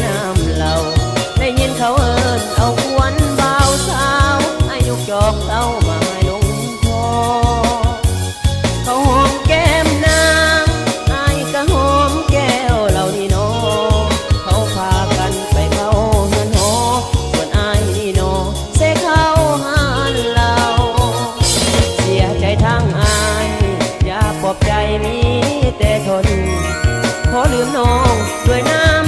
น้ำเหล่าได้ยินเขาเอิ้นเอาควนบ่าวสาวให้ยกจอกเต้ามาให้ลงคอเขาหอมแก้มนางไอ้ก็หอมแก้วเหล่านี่น้อเขาพากันไปเข้าเฮือนหอส่วนไอ้นี่น้อเสเข้าหาเราเสียใจทั้งไอ้อย่าปลอบใจมีแต่ทนขอลืมน้องด้วยน้ำ